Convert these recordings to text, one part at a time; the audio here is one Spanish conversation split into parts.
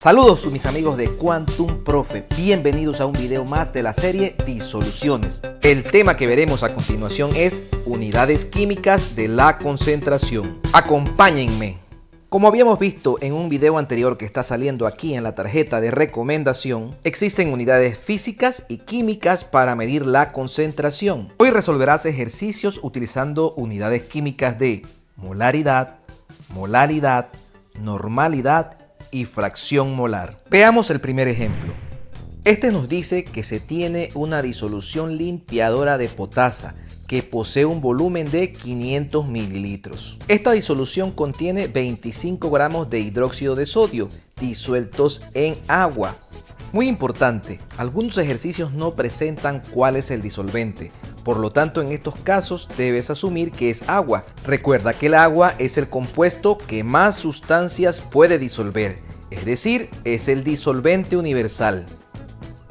Saludos mis amigos de Quantum Profe, bienvenidos a un video más de la serie Disoluciones. El tema que veremos a continuación es unidades químicas de la concentración. Acompáñenme. Como habíamos visto en un video anterior que está saliendo aquí en la tarjeta de recomendación, existen unidades físicas y químicas para medir la concentración. Hoy resolverás ejercicios utilizando unidades químicas de molaridad, molaridad, normalidad y fracción molar. Veamos el primer ejemplo. Este nos dice que se tiene una disolución limpiadora de potasa que posee un volumen de 500 mililitros. Esta disolución contiene 25 gramos de hidróxido de sodio disueltos en agua. Muy importante, algunos ejercicios no presentan cuál es el disolvente. Por lo tanto, en estos casos debes asumir que es agua. Recuerda que el agua es el compuesto que más sustancias puede disolver, es decir, es el disolvente universal.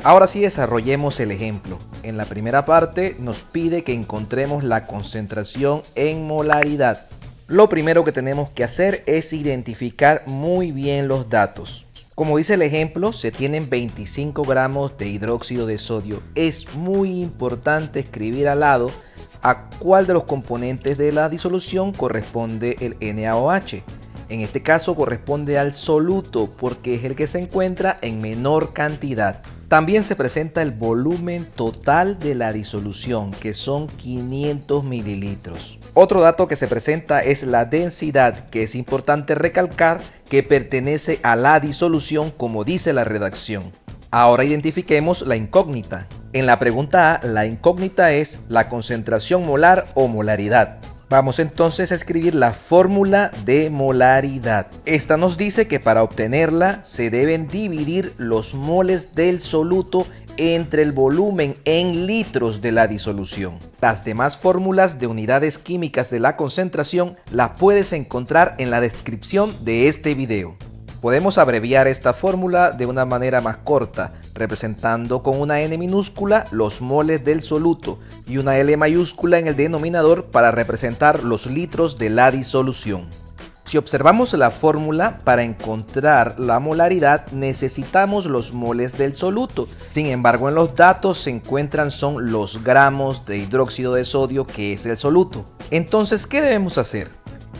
Ahora sí desarrollemos el ejemplo. En la primera parte nos pide que encontremos la concentración en molaridad. Lo primero que tenemos que hacer es identificar muy bien los datos. Como dice el ejemplo, se tienen 25 gramos de hidróxido de sodio. Es muy importante escribir al lado a cuál de los componentes de la disolución corresponde el NaOH. En este caso corresponde al soluto porque es el que se encuentra en menor cantidad. También se presenta el volumen total de la disolución, que son 500 mililitros. Otro dato que se presenta es la densidad, que es importante recalcar que pertenece a la disolución como dice la redacción. Ahora identifiquemos la incógnita. En la pregunta A, la incógnita es la concentración molar o molaridad. Vamos entonces a escribir la fórmula de molaridad. Esta nos dice que para obtenerla se deben dividir los moles del soluto entre el volumen en litros de la disolución. Las demás fórmulas de unidades químicas de la concentración las puedes encontrar en la descripción de este video. Podemos abreviar esta fórmula de una manera más corta, representando con una N minúscula los moles del soluto y una L mayúscula en el denominador para representar los litros de la disolución. Si observamos la fórmula, para encontrar la molaridad necesitamos los moles del soluto. Sin embargo, en los datos se encuentran son los gramos de hidróxido de sodio, que es el soluto. Entonces, ¿qué debemos hacer?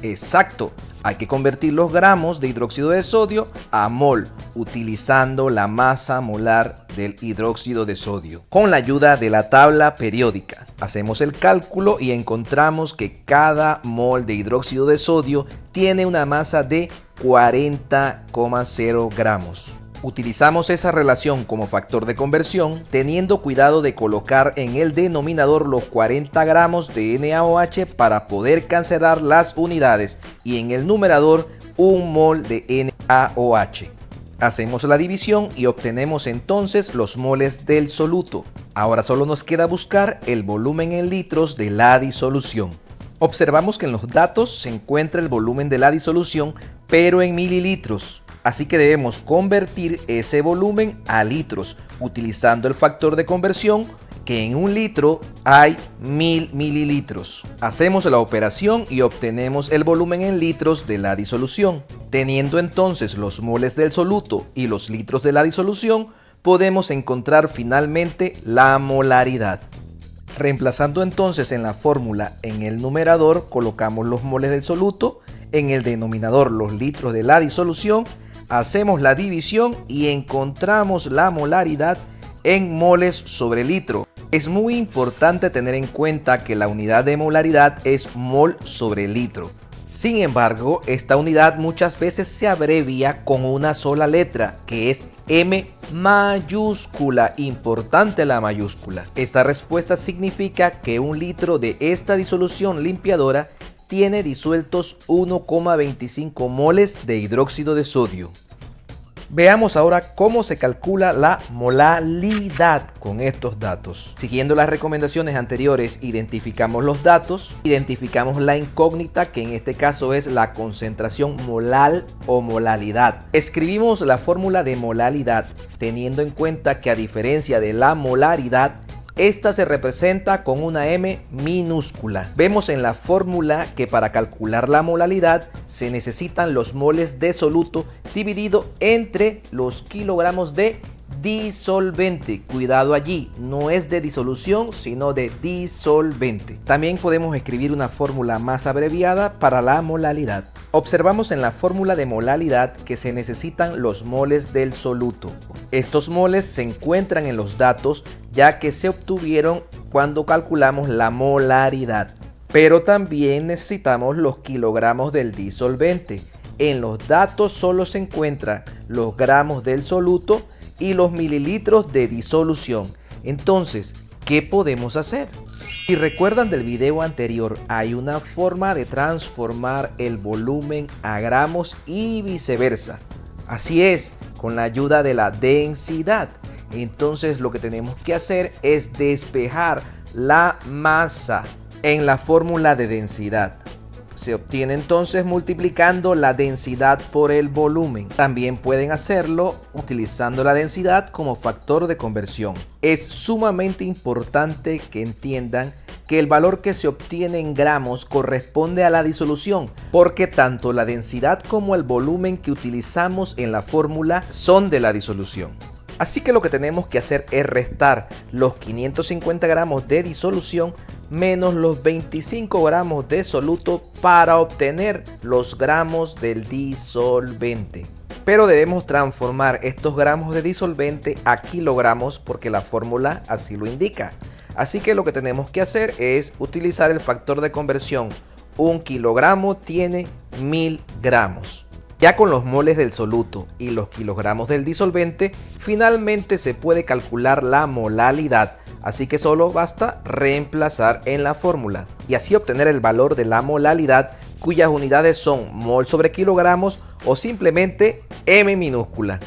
Exacto, hay que convertir los gramos de hidróxido de sodio a mol, utilizando la masa molar del hidróxido de sodio. Con la ayuda de la tabla periódica, hacemos el cálculo y encontramos que cada mol de hidróxido de sodio tiene una masa de 40,0 gramos. Utilizamos esa relación como factor de conversión, teniendo cuidado de colocar en el denominador los 40 gramos de NaOH para poder cancelar las unidades y en el numerador un mol de NaOH. Hacemos la división y obtenemos entonces los moles del soluto. Ahora solo nos queda buscar el volumen en litros de la disolución. Observamos que en los datos se encuentra el volumen de la disolución, pero en mililitros. Así que debemos convertir ese volumen a litros, utilizando el factor de conversión, que en un litro hay 1000 mililitros. Hacemos la operación y obtenemos el volumen en litros de la disolución. Teniendo entonces los moles del soluto y los litros de la disolución, podemos encontrar finalmente la molaridad. Reemplazando entonces en la fórmula en el numerador, colocamos los moles del soluto, en el denominador los litros de la disolución, hacemos la división y encontramos la molaridad en moles sobre litro. Es muy importante tener en cuenta que la unidad de molaridad es mol sobre litro. Sin embargo, esta unidad muchas veces se abrevia con una sola letra, que es M mayúscula. Importante la mayúscula. Esta respuesta significa que un litro de esta disolución limpiadora tiene disueltos 1,25 moles de hidróxido de sodio. Veamos ahora cómo se calcula la molaridad con estos datos. Siguiendo las recomendaciones anteriores, identificamos los datos, identificamos la incógnita, que en este caso es la concentración molal o molaridad. Escribimos la fórmula de molaridad, teniendo en cuenta que a diferencia de la molaridad, Esta se representa con una M minúscula. Vemos en la fórmula que para calcular la molalidad se necesitan los moles de soluto dividido entre los kilogramos de disolvente. Cuidado allí, no es de disolución sino de disolvente. También podemos escribir una fórmula más abreviada para la molalidad. Observamos en la fórmula de molalidad que se necesitan los moles del soluto. Estos moles se encuentran en los datos ya que se obtuvieron cuando calculamos la molaridad. Pero también necesitamos los kilogramos del disolvente. En los datos solo se encuentran los gramos del soluto y los mililitros de disolución. Entonces, ¿qué podemos hacer? Si recuerdan del video anterior, hay una forma de transformar el volumen a gramos y viceversa. Así es, con la ayuda de la densidad. Entonces lo que tenemos que hacer es despejar la masa en la fórmula de densidad. Se obtiene entonces multiplicando la densidad por el volumen. También pueden hacerlo utilizando la densidad como factor de conversión. Es sumamente importante que entiendan que el valor que se obtiene en gramos corresponde a la disolución, porque tanto la densidad como el volumen que utilizamos en la fórmula son de la disolución. Así que lo que tenemos que hacer es restar los 550 gramos de disolución menos los 25 gramos de soluto para obtener los gramos del disolvente. Pero debemos transformar estos gramos de disolvente a kilogramos porque la fórmula así lo indica. Así que lo que tenemos que hacer es utilizar el factor de conversión. 1 kilogramo tiene 1000 gramos. Ya con los moles del soluto y los kilogramos del disolvente, finalmente se puede calcular la molalidad. Así que solo basta reemplazar en la fórmula y así obtener el valor de la molalidad, cuyas unidades son mol sobre kilogramos o simplemente M minúscula.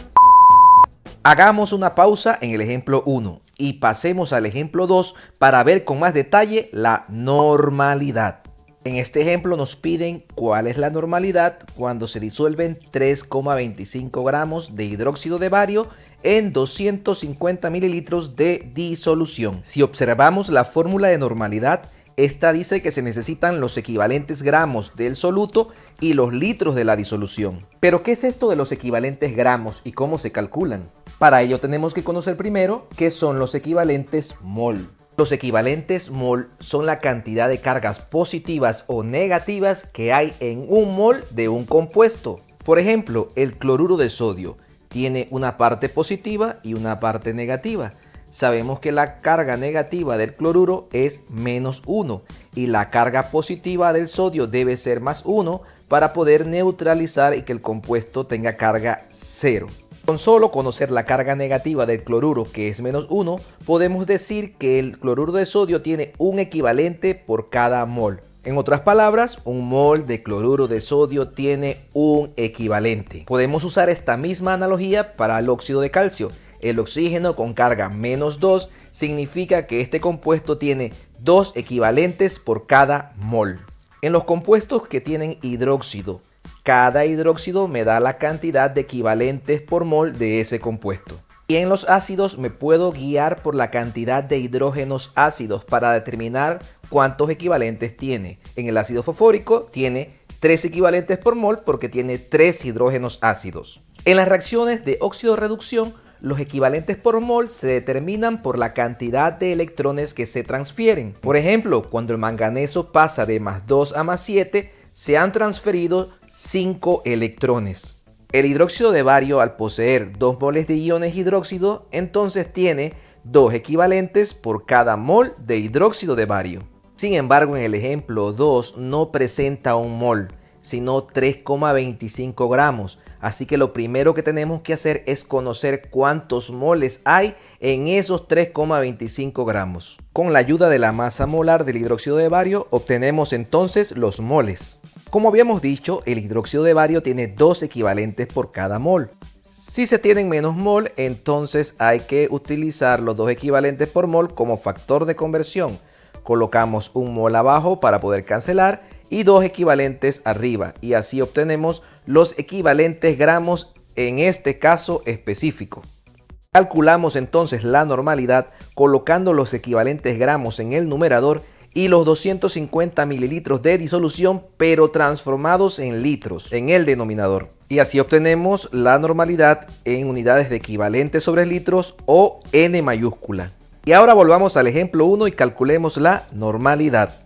Hagamos una pausa en el ejemplo 1 y pasemos al ejemplo 2 para ver con más detalle la normalidad. En este ejemplo nos piden cuál es la normalidad cuando se disuelven 3,25 gramos de hidróxido de bario en 250 mililitros de disolución. Si observamos la fórmula de normalidad, esta dice que se necesitan los equivalentes gramos del soluto y los litros de la disolución. ¿Pero qué es esto de los equivalentes gramos y cómo se calculan? Para ello tenemos que conocer primero qué son los equivalentes mol. Los equivalentes mol son la cantidad de cargas positivas o negativas que hay en un mol de un compuesto. Por ejemplo, el cloruro de sodio tiene una parte positiva y una parte negativa. Sabemos que la carga negativa del cloruro es -1 y la carga positiva del sodio debe ser +1 para poder neutralizar y que el compuesto tenga carga 0. Con solo conocer la carga negativa del cloruro, que es -1, podemos decir que el cloruro de sodio tiene un equivalente por cada mol. En otras palabras, un mol de cloruro de sodio tiene un equivalente. Podemos usar esta misma analogía para el óxido de calcio. El oxígeno con carga -2 significa que este compuesto tiene 2 equivalentes por cada mol. En los compuestos que tienen hidróxido, cada hidróxido me da la cantidad de equivalentes por mol de ese compuesto. Y en los ácidos me puedo guiar por la cantidad de hidrógenos ácidos para determinar cuántos equivalentes tiene. En el ácido fosfórico tiene 3 equivalentes por mol porque tiene 3 hidrógenos ácidos. En las reacciones de óxido-reducción, los equivalentes por mol se determinan por la cantidad de electrones que se transfieren. Por ejemplo, cuando el manganeso pasa de +2 a +7, se han transferido 5 electrones. El hidróxido de bario, al poseer 2 moles de iones hidróxido, entonces tiene 2 equivalentes por cada mol de hidróxido de bario. Sin embargo, en el ejemplo 2 no presenta un mol, sino 3,25 gramos. Así que lo primero que tenemos que hacer es conocer cuántos moles hay en esos 3,25 gramos. Con la ayuda de la masa molar del hidróxido de bario obtenemos entonces los moles. Como habíamos dicho, el hidróxido de bario tiene 2 equivalentes por cada mol. Si se tienen menos mol, entonces hay que utilizar los 2 equivalentes por mol como factor de conversión. Colocamos un mol abajo para poder cancelar y 2 equivalentes arriba, y así obtenemos los equivalentes gramos en este caso específico. Calculamos entonces la normalidad colocando los equivalentes gramos en el numerador y los 250 mililitros de disolución, pero transformados en litros, en el denominador. Y así obtenemos la normalidad en unidades de equivalente sobre litros o N mayúscula. Y ahora volvamos al ejemplo 1 y calculemos la normalidad.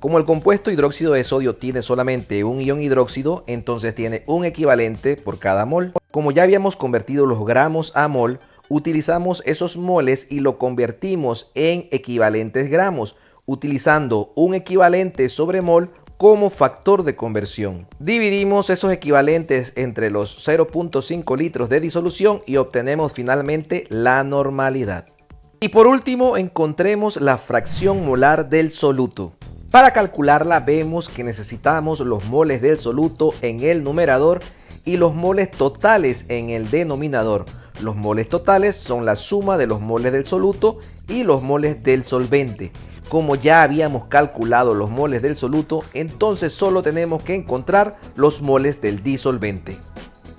Como el compuesto hidróxido de sodio tiene solamente un ion hidróxido, entonces tiene un equivalente por cada mol. Como ya habíamos convertido los gramos a mol, utilizamos esos moles y lo convertimos en equivalentes gramos, utilizando un equivalente sobre mol como factor de conversión. Dividimos esos equivalentes entre los 0.5 litros de disolución y obtenemos finalmente la normalidad. Y por último, encontremos la fracción molar del soluto. Para calcularla vemos que necesitamos los moles del soluto en el numerador y los moles totales en el denominador. Los moles totales son la suma de los moles del soluto y los moles del solvente. Como ya habíamos calculado los moles del soluto, entonces solo tenemos que encontrar los moles del disolvente.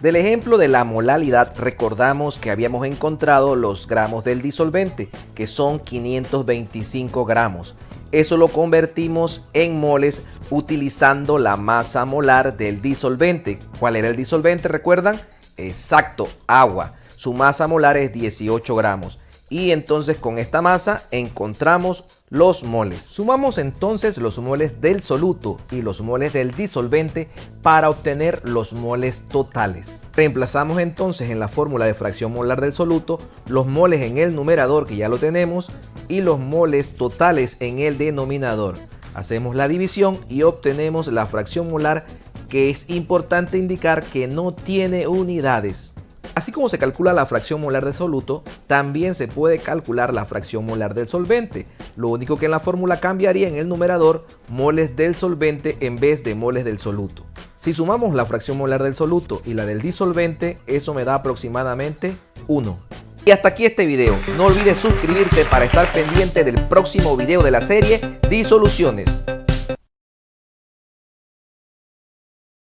Del ejemplo de la molaridad recordamos que habíamos encontrado los gramos del disolvente, que son 525 gramos. Eso lo convertimos en moles utilizando la masa molar del disolvente. ¿Cuál era el disolvente? ¿Recuerdan? Exacto, agua. Su masa molar es 18 gramos. Y entonces con esta masa encontramos los moles. Sumamos entonces los moles del soluto y los moles del disolvente para obtener los moles totales. Reemplazamos entonces en la fórmula de fracción molar del soluto los moles en el numerador, que ya lo tenemos, y los moles totales en el denominador. Hacemos la división y obtenemos la fracción molar, que es importante indicar que no tiene unidades. Así como se calcula la fracción molar del soluto, también se puede calcular la fracción molar del solvente. Lo único que en la fórmula cambiaría en el numerador moles del solvente en vez de moles del soluto. Si sumamos la fracción molar del soluto y la del disolvente, eso me da aproximadamente 1. Y hasta aquí este video. No olvides suscribirte para estar pendiente del próximo video de la serie Disoluciones.